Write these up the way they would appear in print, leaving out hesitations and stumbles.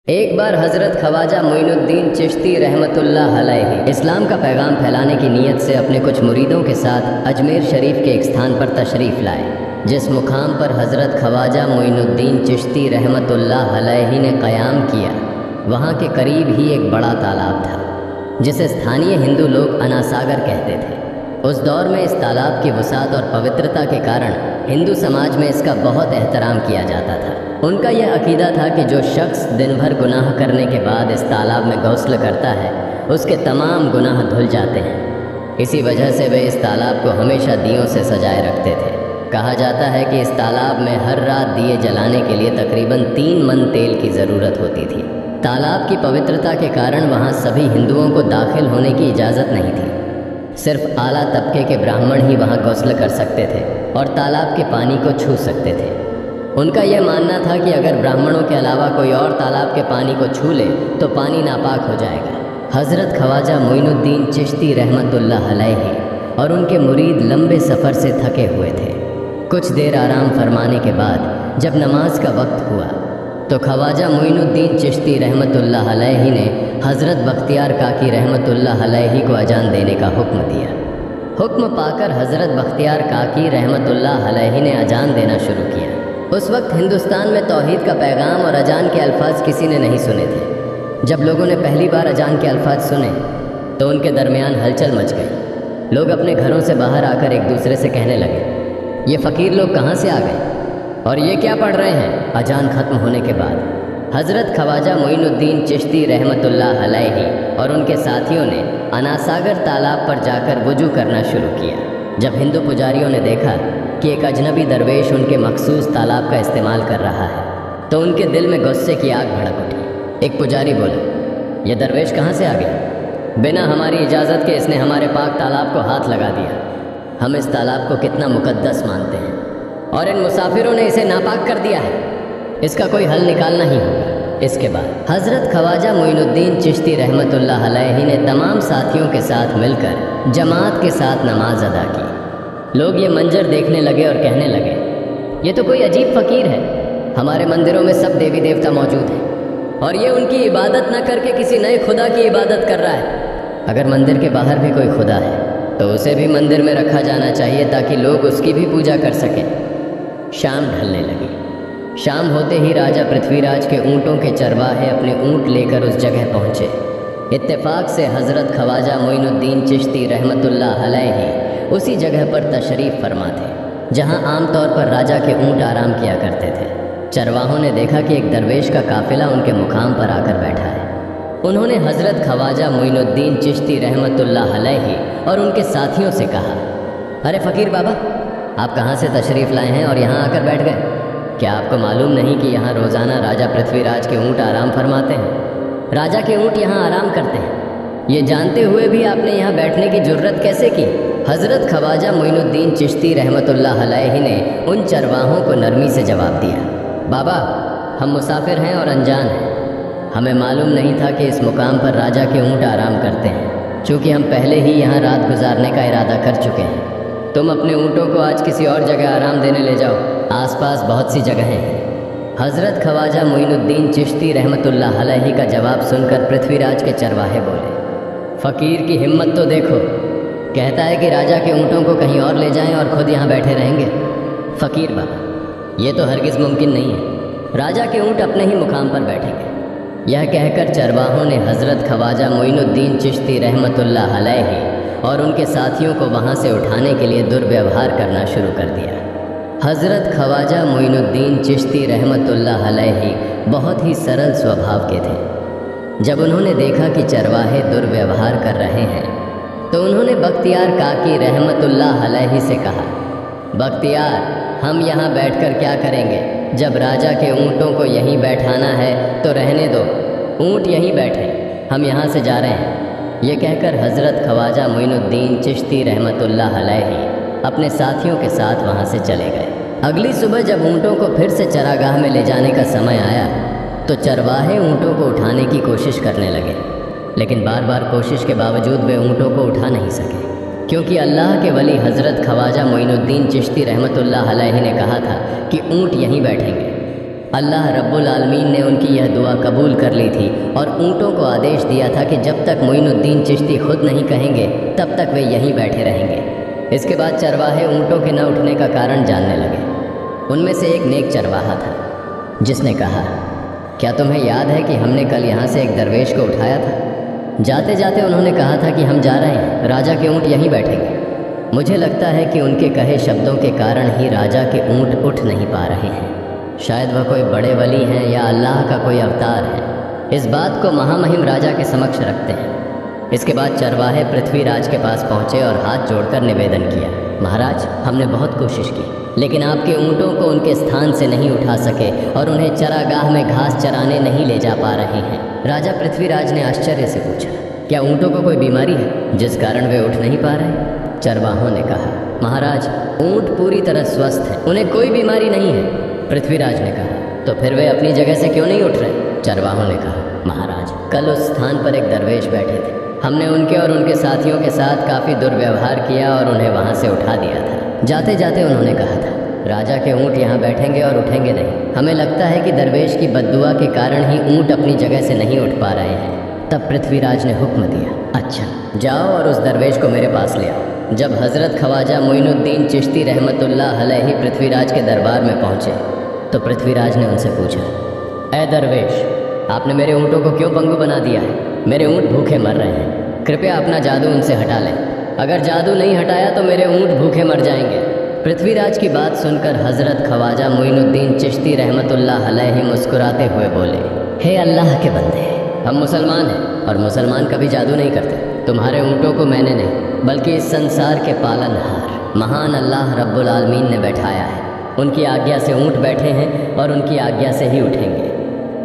एक बार हज़रत ख्वाजा मोइनुद्दीन चिश्ती रहमतुल्लाह अलैहि इस्लाम का पैगाम फैलाने की नीयत से अपने कुछ मुरीदों के साथ अजमेर शरीफ के एक स्थान पर तशरीफ़ लाए, जिस मुकाम पर हज़रत ख्वाजा मोइनुद्दीन चिश्ती रहमतुल्लाह अलैहि ने क़याम किया, वहाँ के करीब ही एक बड़ा तालाब था, जिसे स्थानीय हिंदू लोग अनासागर कहते थे। उस दौर में इस तालाब की वसात और पवित्रता के कारण हिंदू समाज में इसका बहुत एहतराम किया जाता था। उनका यह अकीदा था कि जो शख्स दिन भर गुनाह करने के बाद इस तालाब में गौस्ल करता है, उसके तमाम गुनाह धुल जाते हैं। इसी वजह से वे इस तालाब को हमेशा दियों से सजाए रखते थे। कहा जाता है कि इस तालाब में हर रात दिए जलाने के लिए तकरीबन 3 मन तेल की ज़रूरत होती थी। तालाब की पवित्रता के कारण वहाँ सभी हिंदुओं को दाखिल होने की इजाज़त नहीं थी। सिर्फ आला तबके के ब्राह्मण ही वहाँ गौस्ल कर सकते थे और तालाब के पानी को छू सकते थे। उनका यह मानना था कि अगर ब्राह्मणों के अलावा कोई और तालाब के पानी को छू ले तो पानी नापाक हो जाएगा। हज़रत ख्वाजा मोइनुद्दीन चिश्ती रहमतुल्लाह अलैहि और उनके मुरीद लंबे सफ़र से थके हुए थे। कुछ देर आराम फरमाने के बाद जब नमाज का वक्त हुआ तो ख्वाजा मोइनुद्दीन चिश्ती रहमतुल्लाह अलैहि ने हज़रत बख्तियार काकी रहमतुल्लाह अलैहि को अजान देने का हुक्म दिया। हुक्म पाकर हज़रत बख्तियार काकी रहमतुल्लाह अलैहि ने अजान देना शुरू किया। उस वक्त हिंदुस्तान में तौहीद का पैगाम और अजान के अल्फाज किसी ने नहीं सुने थे। जब लोगों ने पहली बार अजान के अल्फाज सुने तो उनके दरमियान हलचल मच गई। लोग अपने घरों से बाहर आकर एक दूसरे से कहने लगे, ये फ़कीर लोग कहाँ से आ गए और ये क्या पढ़ रहे हैं। अजान ख़त्म होने के बाद हज़रत ख्वाजा मोइनुद्दीन चिश्ती रहमतुल्लाह अलैहि और उनके साथियों ने अनासागर तालाब पर जाकर वुजू करना शुरू किया। जब हिंदू पुजारियों ने देखा कि एक अजनबी दरवेश उनके मखसूस तालाब का इस्तेमाल कर रहा है तो उनके दिल में गुस्से की आग भड़क उठी। एक पुजारी बोला, यह दरवेश कहाँ से आ गया? बिना हमारी इजाज़त के इसने हमारे पाक तालाब को हाथ लगा दिया। हम इस तालाब को कितना मुकद्दस मानते हैं और इन मुसाफिरों ने इसे नापाक कर दिया है। इसका कोई हल निकालना ही होगा। इसके बाद हज़रत ख्वाजा मोइनुद्दीन चिश्ती रहमतुल्लाह अलैहि ने तमाम साथियों के साथ मिलकर जमात के साथ नमाज अदा की। लोग ये मंजर देखने लगे और कहने लगे, ये तो कोई अजीब फ़कीर है। हमारे मंदिरों में सब देवी देवता मौजूद हैं और ये उनकी इबादत न करके किसी नए खुदा की इबादत कर रहा है। अगर मंदिर के बाहर भी कोई खुदा है तो उसे भी मंदिर में रखा जाना चाहिए ताकि लोग उसकी भी पूजा कर सकें। शाम ढलने लगी। शाम होते ही राजा पृथ्वीराज के ऊँटों के चरवाहे अपने ऊँट लेकर उस जगह पहुँचे। इत्तेफाक से हज़रत ख्वाजा मोइनुद्दीन चिश्ती रहमतुल्लाह अलैहि उसी जगह पर तशरीफ़ फरमा थे जहाँ आमतौर पर राजा के ऊँट आराम किया करते थे। चरवाहों ने देखा कि एक दरवेश का काफ़िला उनके मुकाम पर आकर बैठा है। उन्होंने हज़रत ख्वाजा मोइनुद्दीन चिश्ती रहमतुल्लाह अलैहि और उनके साथियों से कहा, अरे फ़कीर बाबा, आप कहाँ से तशरीफ़ लाए हैं और यहाँ आकर बैठ गए? क्या आपको मालूम नहीं कि यहाँ रोज़ाना राजा पृथ्वीराज के ऊँट आराम फरमाते हैं? राजा के ऊँट यहाँ आराम करते हैं। ये जानते हुए भी आपने यहाँ बैठने की जुर्रत कैसे की? हज़रत ख्वाजा मोइनुद्दीन चिश्ती रहमतुल्लाह अलैहि ने उन चरवाहों को नरमी से जवाब दिया, बाबा, हम मुसाफिर हैं और अनजान हैं। हमें मालूम नहीं था कि इस मुकाम पर राजा के ऊँट आराम करते हैं। चूँकि हम पहले ही यहाँ रात गुजारने का इरादा कर चुके हैं, तुम अपने ऊँटों को आज किसी और जगह आराम देने ले जाओ। आसपास बहुत सी जगहें हैं। हज़रत ख्वाजा मोइनुद्दीन चिश्ती रहमतुल्लाह अलैहि का जवाब सुनकर पृथ्वीराज के चरवाहे बोले, फ़कीर की हिम्मत तो देखो, कहता है कि राजा के ऊँटों को कहीं और ले जाएं और ख़ुद यहाँ बैठे रहेंगे। फ़कीर बाबा, ये तो हरगिज़ मुमकिन नहीं है। राजा के ऊँट अपने ही मुकाम पर बैठेंगे। यह कहकर चरवाहों ने हज़रत ख्वाजा मोइनुद्दीन चिश्ती रहमतुल्लाह अलैहि और उनके साथियों को वहाँ से उठाने के लिए दुर्व्यवहार करना शुरू कर दिया। हज़रत ख्वाजा मोइनुद्दीन चिश्ती रहमतुल्लाह अलैहि बहुत ही सरल स्वभाव के थे। जब उन्होंने देखा कि चरवाहे दुर्व्यवहार कर रहे हैं तो उन्होंने बख्तियार काकी रहमतुल्लाह अलैहि से कहा, बख्तियार, हम यहाँ बैठकर क्या करेंगे? जब राजा के ऊँटों को यहीं बैठाना है तो रहने दो, ऊँट यहीं बैठे, हम यहाँ से जा रहे हैं। ये कहकर हज़रत ख्वाजा मोइनुद्दीन चिश्ती रहमतुल्लाह अलैहि अपने साथियों के साथ वहाँ से चले गए। अगली सुबह जब ऊँटों को फिर से चरागाह में ले जाने का समय आया तो चरवाहे ऊँटों को उठाने की कोशिश करने लगे, लेकिन बार बार कोशिश के बावजूद वे ऊँटों को उठा नहीं सके, क्योंकि अल्लाह के वली हज़रत ख्वाजा मोइनुद्दीन चिश्ती रहमतुल्लाह अलैहि ने कहा था कि ऊँट यहीं बैठेंगे। अल्लाह रब्बुल आलमीन ने उनकी यह दुआ कबूल कर ली थी और ऊँटों को आदेश दिया था कि जब तक मोइनुद्दीन चिश्ती खुद नहीं कहेंगे तब तक वे यहीं बैठे रहेंगे। इसके बाद चरवाहे ऊँटों के न उठने का कारण जानने लगे। उनमें से एक नेक चरवाहा था जिसने कहा, क्या तुम्हें याद है कि हमने कल यहाँ से एक दरवेश को उठाया था? जाते जाते उन्होंने कहा था कि हम जा रहे हैं, राजा के ऊँट यहीं बैठेंगे। मुझे लगता है कि उनके कहे शब्दों के कारण ही राजा के ऊँट उठ नहीं पा रहे हैं। शायद वह कोई बड़े वली हैं या अल्लाह का कोई अवतार है। इस बात को महामहिम राजा के समक्ष रखते हैं। इसके बाद चरवाहे पृथ्वीराज के पास पहुँचे और हाथ जोड़कर निवेदन किया, महाराज, हमने बहुत कोशिश की लेकिन आपके ऊँटों को उनके स्थान से नहीं उठा सके और उन्हें चरागाह में घास चराने नहीं ले जा पा रहे हैं। राजा पृथ्वीराज ने आश्चर्य से पूछा, क्या ऊँटों को कोई बीमारी है जिस कारण वे उठ नहीं पा रहे? चरवाहों ने कहा, महाराज, ऊँट पूरी तरह स्वस्थ हैं, उन्हें कोई बीमारी नहीं है। पृथ्वीराज ने कहा, तो फिर वे अपनी जगह से क्यों नहीं उठ रहे? चरवाहों ने कहा, महाराज, कल उस स्थान पर एक दरवेश बैठे थे। हमने उनके और उनके साथियों के साथ काफ़ी दुर्व्यवहार किया और उन्हें वहाँ से उठा दिया था। जाते जाते उन्होंने कहा था, राजा के ऊँट यहाँ बैठेंगे और उठेंगे नहीं। हमें लगता है कि दरवेश की बद्दुआ के कारण ही ऊँट अपनी जगह से नहीं उठ पा रहे हैं। तब पृथ्वीराज ने हुक्म दिया, अच्छा, जाओ और उस दरवेश को मेरे पास ले आओ। जब हज़रत ख्वाजा मोइनुद्दीन चिश्ती रहमतुल्लाह अलैहि पृथ्वीराज के दरबार में पहुँचे तो पृथ्वीराज ने उनसे पूछा, ऐ दरवेश, आपने मेरे ऊँटों को क्यों पंगु बना दिया है? मेरे ऊँट भूखे मर रहे हैं, कृपया अपना जादू उनसे हटा लें। अगर जादू नहीं हटाया तो मेरे ऊँट भूखे मर जाएंगे। पृथ्वीराज की बात सुनकर हज़रत ख्वाजा मोइनुद्दीन चिश्ती रहमतुल्लाह अलैहि मुस्कुराते हुए बोले, हे अल्लाह के बंदे, हम मुसलमान हैं और मुसलमान कभी जादू नहीं करते। तुम्हारे ऊँटों को मैंने नहीं बल्कि इस संसार के पालनहार महान अल्लाह रब्बुल आलमीन ने बैठाया है। उनकी आज्ञा से ऊँट बैठे हैं और उनकी आज्ञा से ही उठेंगे।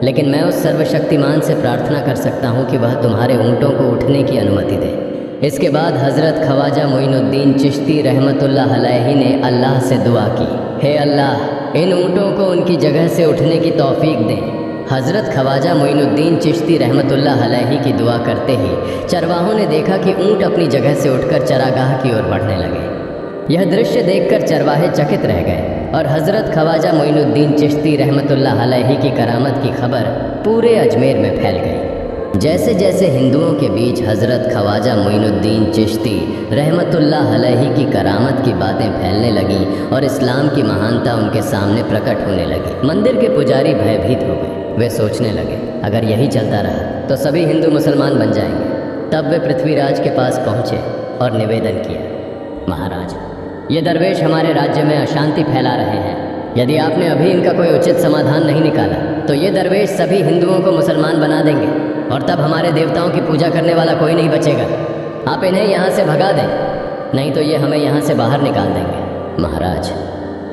लेकिन मैं उस सर्वशक्तिमान से प्रार्थना कर सकता हूँ कि वह तुम्हारे ऊँटों को उठने की अनुमति दे। इसके बाद हज़रत ख्वाजा मोइनुद्दीन चिश्ती रहमतुल्लाह अलैहि ने अल्लाह से दुआ की, हे अल्लाह, इन ऊँटों को उनकी जगह से उठने की तौफीक दें। हज़रत ख्वाजा मोइनुद्दीन चिश्ती रहमतुल्लाह अलैहि की दुआ करते ही चरवाहों ने देखा कि ऊँट अपनी जगह से उठकर चरागाह की ओर बढ़ने लगे। यह दृश्य देखकर चरवाहे चकित रह गए और हज़रत ख्वाजा मोइनुद्दीन चिश्ती रहमतुल्लाह अलैहि की करामत की खबर पूरे अजमेर में फैल गई। जैसे जैसे हिंदुओं के बीच हज़रत ख्वाजा मोइनुद्दीन चिश्ती रहमतुल्लाह अलैहि की करामत की बातें फैलने लगीं और इस्लाम की महानता उनके सामने प्रकट होने लगी, मंदिर के पुजारी भयभीत हो गए। वे सोचने लगे, अगर यही चलता रहा तो सभी हिंदू मुसलमान बन जाएंगे। तब वे पृथ्वीराज के पास पहुँचे और निवेदन किया, महाराज, ये दरवेश हमारे राज्य में अशांति फैला रहे हैं। यदि आपने अभी इनका कोई उचित समाधान नहीं निकाला तो ये दरवेश सभी हिंदुओं को मुसलमान बना देंगे और तब हमारे देवताओं की पूजा करने वाला कोई नहीं बचेगा। आप इन्हें यहाँ से भगा दें, नहीं तो ये हमें यहाँ से बाहर निकाल देंगे। महाराज,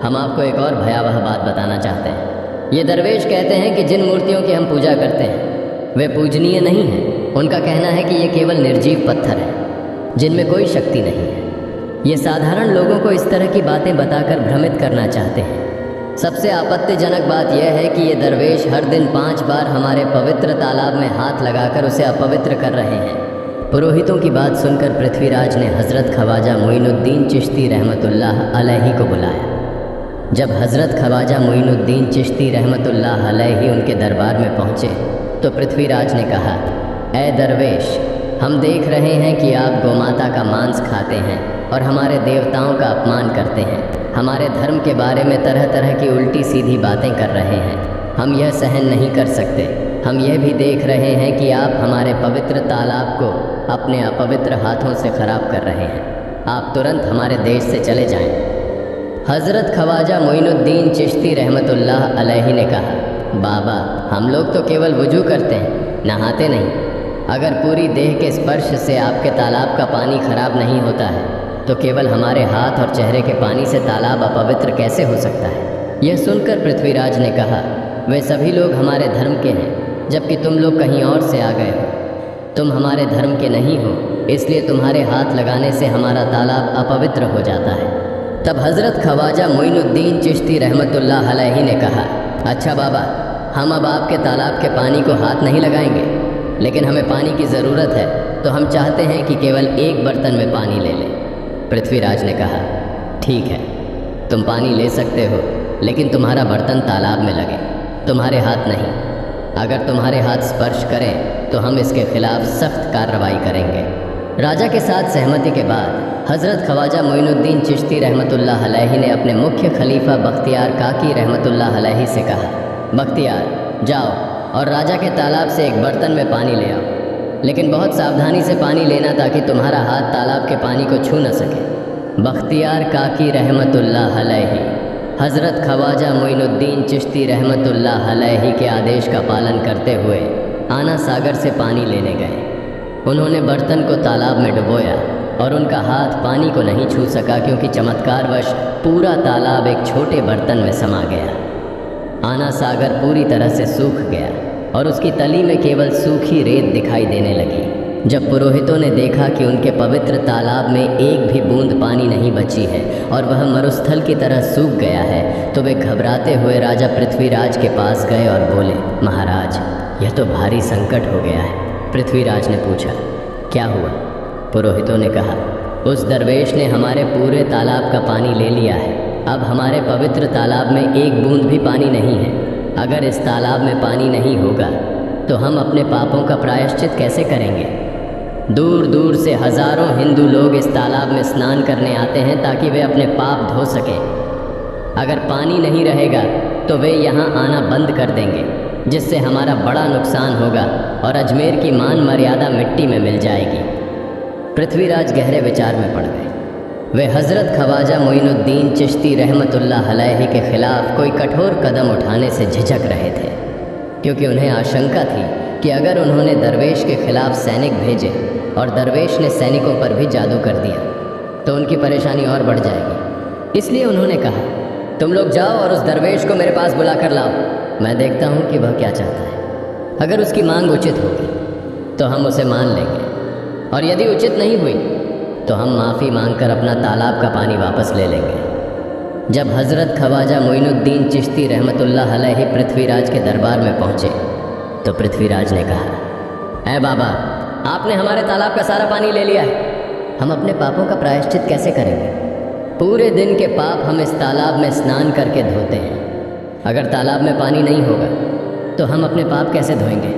हम आपको एक और भयावह बात बताना चाहते हैं। ये दरवेश कहते हैं कि जिन मूर्तियों की हम पूजा करते हैं वे पूजनीय नहीं हैं। उनका कहना है कि ये केवल निर्जीव पत्थर हैं जिनमें कोई शक्ति नहीं है। ये साधारण लोगों को इस तरह की बातें बताकर भ्रमित करना चाहते हैं। सबसे आपत्तिजनक बात यह है कि ये दरवेश हर दिन 5 बार हमारे पवित्र तालाब में हाथ लगाकर उसे अपवित्र कर रहे हैं। पुरोहितों की बात सुनकर पृथ्वीराज ने हज़रत ख्वाजा मोइनुद्दीन चिश्ती रहमतुल्लाह अलैहि को बुलाया। जब हज़रत ख्वाजा मोइनुद्दीन चिश्ती रहमतुल्लाह अलैहि उनके दरबार में पहुँचे तो पृथ्वीराज ने कहा, ऐ दरवेश, हम देख रहे हैं कि आप गोमाता का मांस खाते हैं और हमारे देवताओं का अपमान करते हैं। हमारे धर्म के बारे में तरह तरह की उल्टी सीधी बातें कर रहे हैं। हम यह सहन नहीं कर सकते। हम यह भी देख रहे हैं कि आप हमारे पवित्र तालाब को अपने अपवित्र हाथों से ख़राब कर रहे हैं। आप तुरंत हमारे देश से चले जाएं। हज़रत ख्वाजा मोइनुद्दीन चिश्ती रहमतुल्लाह अलैहि ने कहा, बाबा, हम लोग तो केवल वुजू करते हैं, नहाते नहीं। अगर पूरी देह के स्पर्श से आपके तालाब का पानी खराब नहीं होता है तो केवल हमारे हाथ और चेहरे के पानी से तालाब अपवित्र कैसे हो सकता है? यह सुनकर पृथ्वीराज ने कहा, वे सभी लोग हमारे धर्म के हैं जबकि तुम लोग कहीं और से आ गए हो। तुम हमारे धर्म के नहीं हो, इसलिए तुम्हारे हाथ लगाने से हमारा तालाब अपवित्र हो जाता है। तब हज़रत ख्वाजा मोइनुद्दीन चिश्ती रहमतुल्लाह अलैहि ने कहा, अच्छा बाबा, हम अब आपके तालाब के पानी को हाथ नहीं लगाएंगे, लेकिन हमें पानी की ज़रूरत है तो हम चाहते हैं कि केवल एक बर्तन में पानी ले लें। पृथ्वीराज ने कहा, ठीक है, तुम पानी ले सकते हो, लेकिन तुम्हारा बर्तन तालाब में लगे। तुम्हारे हाथ नहीं। अगर तुम्हारे हाथ स्पर्श करें तो हम इसके खिलाफ सख्त कार्रवाई करेंगे। राजा के साथ सहमति के बाद हज़रत ख्वाजा मोइनुद्दीन चिश्ती रहमतुल्लाह अलैहि ने अपने मुख्य खलीफा बख्तियार काकी रहमतुल्लाह अलैहि से कहा, बख्तियार जाओ और राजा के तालाब से एक बर्तन में पानी ले आओ, लेकिन बहुत सावधानी से पानी लेना ताकि तुम्हारा हाथ तालाब के पानी को छू न सके। बख्तियार काकी रहमतुल्लाह अलैहि हज़रत ख्वाजा मोइनुद्दीन चिश्ती रहमतुल्लाह अलैहि के आदेश का पालन करते हुए आना सागर से पानी लेने गए। उन्होंने बर्तन को तालाब में डुबोया और उनका हाथ पानी को नहीं छू सका, क्योंकि चमत्कारवश पूरा तालाब एक छोटे बर्तन में समा गया। आना सागर पूरी तरह से सूख गया और उसकी तली में केवल सूखी रेत दिखाई देने लगी। जब पुरोहितों ने देखा कि उनके पवित्र तालाब में एक भी बूंद पानी नहीं बची है और वह मरुस्थल की तरह सूख गया है, तो वे घबराते हुए राजा पृथ्वीराज के पास गए और बोले, महाराज यह तो भारी संकट हो गया है। पृथ्वीराज ने पूछा, क्या हुआ? पुरोहितों ने कहा, उस दरवेश ने हमारे पूरे तालाब का पानी ले लिया है। अब हमारे पवित्र तालाब में एक बूंद भी पानी नहीं है। अगर इस तालाब में पानी नहीं होगा तो हम अपने पापों का प्रायश्चित कैसे करेंगे? दूर दूर से हज़ारों हिंदू लोग इस तालाब में स्नान करने आते हैं ताकि वे अपने पाप धो सकें। अगर पानी नहीं रहेगा तो वे यहाँ आना बंद कर देंगे, जिससे हमारा बड़ा नुकसान होगा और अजमेर की मान मर्यादा मिट्टी में मिल जाएगी। पृथ्वीराज गहरे विचार में पड़ गए। वे हज़रत ख्वाजा मोइनुद्दीन चिश्ती रहमतुल्लाह अलैहि के ख़िलाफ़ कोई कठोर कदम उठाने से झिझक रहे थे, क्योंकि उन्हें आशंका थी कि अगर उन्होंने दरवेश के ख़िलाफ़ सैनिक भेजे और दरवेश ने सैनिकों पर भी जादू कर दिया तो उनकी परेशानी और बढ़ जाएगी। इसलिए उन्होंने कहा, तुम लोग जाओ और उस दरवेश को मेरे पास बुला कर लाओ। मैं देखता हूँ कि वह क्या चाहता है। अगर उसकी मांग उचित होगी तो हम उसे मान लेंगे, और यदि उचित नहीं हुई तो हम माफ़ी मांगकर अपना तालाब का पानी वापस ले लेंगे। जब हज़रत ख्वाजा मोइनुद्दीन चिश्ती रहमतुल्लाह अलैहि पृथ्वीराज के दरबार में पहुँचे तो पृथ्वीराज ने कहा, ऐ बाबा, आपने हमारे तालाब का सारा पानी ले लिया है। हम अपने पापों का प्रायश्चित कैसे करेंगे? पूरे दिन के पाप हम इस तालाब में स्नान करके धोते हैं। अगर तालाब में पानी नहीं होगा तो हम अपने पाप कैसे धोएंगे?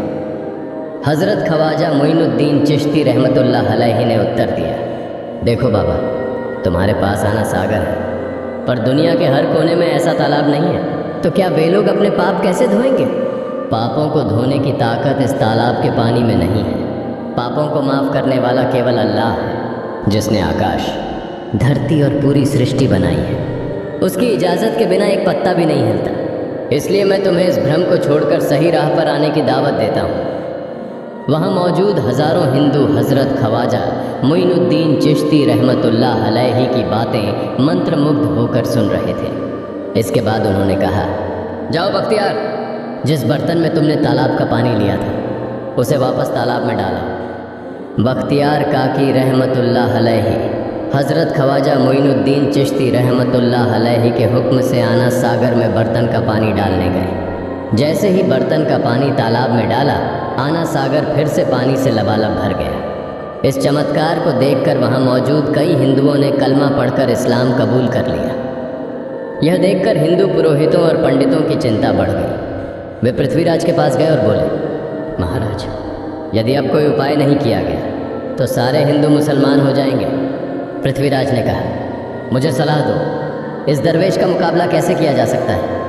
हज़रत ख्वाजा मोइनुद्दीन चिश्ती रहमतुल्लाह अलैहि ने उत्तर दिया, देखो बाबा, तुम्हारे पास आना सागर है, पर दुनिया के हर कोने में ऐसा तालाब नहीं है, तो क्या वे लोग अपने पाप कैसे धोएंगे? पापों को धोने की ताकत इस तालाब के पानी में नहीं है। पापों को माफ़ करने वाला केवल अल्लाह है, जिसने आकाश, धरती और पूरी सृष्टि बनाई है। उसकी इजाज़त के बिना एक पत्ता भी नहीं हिलता। इसलिए मैं तुम्हें इस भ्रम को छोड़कर सही राह पर आने की दावत देता हूँ। वहाँ मौजूद हज़ारों हिंदू हज़रत ख्वाजा मोइनुद्दीन चिश्ती रहमतुल्लाह अलैहि की बातें मंत्रमुग्ध होकर सुन रहे थे। इसके बाद उन्होंने कहा, जाओ बख्तियार, जिस बर्तन में तुमने तालाब का पानी लिया था उसे वापस तालाब में डालो। बख्तियार काकी रहमतुल्लाह अलैहि हज़रत ख्वाजा मोइनुद्दीन चिश्ती रहमतुल्लाह अलैहि के हुक्म से आना सागर में बर्तन का पानी डालने गए। जैसे ही बर्तन का पानी तालाब में डाला, आना सागर फिर से पानी से लबालब भर गया। इस चमत्कार को देखकर वहाँ मौजूद कई हिंदुओं ने कलमा पढ़कर इस्लाम कबूल कर लिया। यह देखकर हिंदू पुरोहितों और पंडितों की चिंता बढ़ गई। वे पृथ्वीराज के पास गए और बोले, महाराज, यदि अब कोई उपाय नहीं किया गया तो सारे हिंदू मुसलमान हो जाएंगे। पृथ्वीराज ने कहा, मुझे सलाह दो, इस दरवेश का मुकाबला कैसे किया जा सकता है?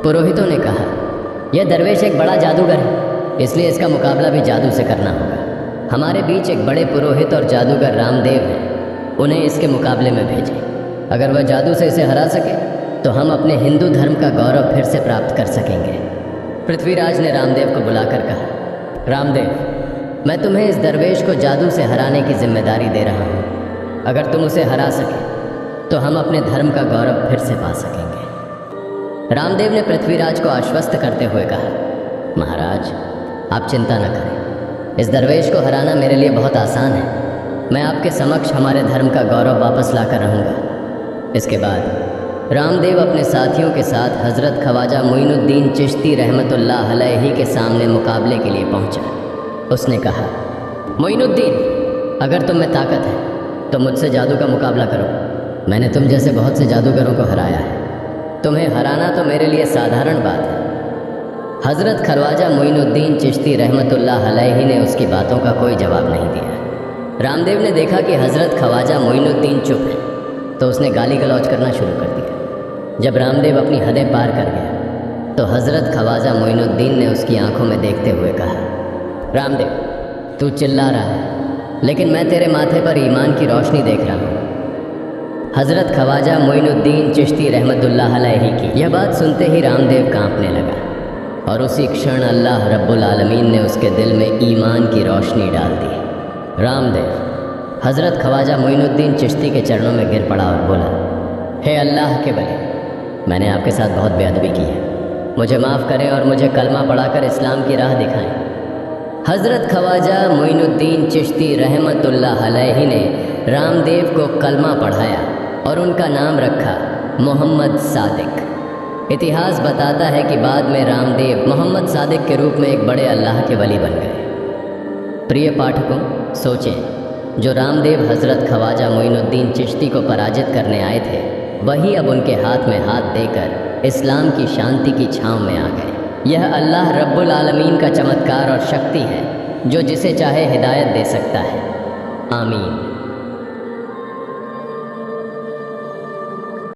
पुरोहितों ने कहा, यह दरवेश एक बड़ा जादूगर है, इसलिए इसका मुकाबला भी जादू से करना होगा। हमारे बीच एक बड़े पुरोहित और जादूगर रामदेव हैं, उन्हें इसके मुकाबले में भेजें। अगर वह जादू से इसे हरा सके तो हम अपने हिंदू धर्म का गौरव फिर से प्राप्त कर सकेंगे। पृथ्वीराज ने रामदेव को बुलाकर कहा, रामदेव, मैं तुम्हें इस दरवेश को जादू से हराने की जिम्मेदारी दे रहा हूँ। अगर तुम उसे हरा सके तो हम अपने धर्म का गौरव फिर से पा सकेंगे। रामदेव ने पृथ्वीराज को आश्वस्त करते हुए कहा, महाराज, आप चिंता न करें, इस दरवेश को हराना मेरे लिए बहुत आसान है। मैं आपके समक्ष हमारे धर्म का गौरव वापस लाकर रहूँगा। इसके बाद रामदेव अपने साथियों के साथ हज़रत ख्वाजा मोइनुद्दीन चिश्ती रहमतुल्लाह अलैहि के सामने मुकाबले के लिए पहुँचा। उसने कहा, मोइनुद्दीन, अगर तुम में ताकत है तो मुझसे जादू का मुकाबला करो। मैंने तुम जैसे बहुत से जादूगरों को हराया है। तुम्हें हराना तो मेरे लिए साधारण बात है, हज़रत ख्वाजा मोइनुद्दीन चिश्ती रहमतुल्लाह अलैहि ने उसकी बातों का कोई जवाब नहीं दिया। रामदेव ने देखा कि हज़रत ख्वाजा मोइनुद्दीन चुप है, तो उसने गाली गलौज करना शुरू कर दिया। जब रामदेव अपनी हदें पार कर गया तो हज़रत ख्वाजा मोइनुद्दीन ने उसकी आंखों में देखते हुए कहा, रामदेव, तू चिल्ला रहा है, लेकिन मैं तेरे माथे पर ईमान की रोशनी देख रहा हूँ। हज़रत ख्वाजा मोइनुद्दीन चिश्ती रहमतुल्लाह अलैहि की यह बात सुनते ही रामदेव कांपने लगा और उसी क्षण अल्लाह रब्बुल आलमीन ने उसके दिल में ईमान की रोशनी डाल दी। रामदेव हज़रत ख्वाजा मोइनुद्दीन चिश्ती के चरणों में गिर पड़ा और बोला, हे अल्लाह के वली, मैंने आपके साथ बहुत बेअदबी की है, मुझे माफ़ करें और मुझे कलमा पढ़ाकर इस्लाम की राह दिखाएं। हज़रत ख्वाजा मोइनुद्दीन चिश्ती रहमतुल्लाह अलैहि ने रामदेव को कलमा पढ़ाया और उनका नाम रखा मोहम्मद सादिक। इतिहास बताता है कि बाद में रामदेव मोहम्मद सादिक के रूप में एक बड़े अल्लाह के वली बन गए। प्रिय पाठकों, सोचें, जो रामदेव हज़रत ख्वाजा मोइनुद्दीन चिश्ती को पराजित करने आए थे, वही अब उनके हाथ में हाथ देकर इस्लाम की शांति की छाँव में आ गए। यह अल्लाह रब्बुल आलमीन का चमत्कार और शक्ति है, जो जिसे चाहे हिदायत दे सकता है। आमीन।